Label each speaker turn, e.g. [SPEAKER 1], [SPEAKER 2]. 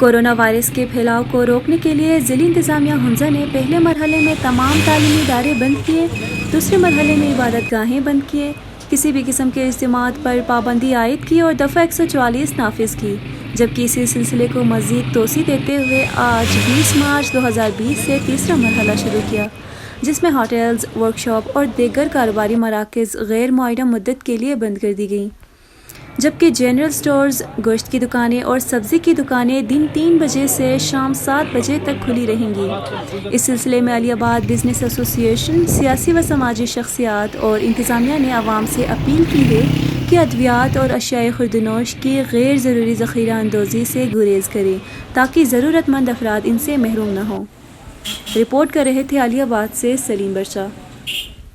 [SPEAKER 1] Corona virus کے پھیلاؤ کو روکنے کے لیے ضلعی انتظامیہ ہنزہ نے پہلے مرحلے میں تمام تعلیمی ادارے بند کیے، دوسرے مرحلے میں عبادت گاہیں بند کیے، کسی بھی قسم کے اجتماعات پر پابندی عائد کی اور دفعہ 144 نافذ کی، جبکہ اسی سلسلے کو مزید توسیع دیتے ہوئے آج 20 مارچ 2020 سے تیسرا مرحلہ شروع کیا، جس میں ہوٹلز، ورکشاپ اور دیگر کاروباری مراکز غیر معینہ مدت کے لیے بند کر دی گئیں، جبکہ جنرل سٹورز، گوشت کی دکانیں اور سبزی کی دکانیں دن 3 بجے سے شام 7 بجے تک کھلی رہیں گی۔ اس سلسلے میں علی آباد بزنس ایسوسی ایشن، سیاسی و سماجی شخصیات اور انتظامیہ نے عوام سے اپیل کی ہے کہ ادویات اور اشیاء خوردنوش کی غیر ضروری ذخیرہ اندوزی سے گریز کریں تاکہ ضرورت مند افراد ان سے محروم نہ ہوں۔ رپورٹ کر رہے تھے علی آباد سے سلیم برشا۔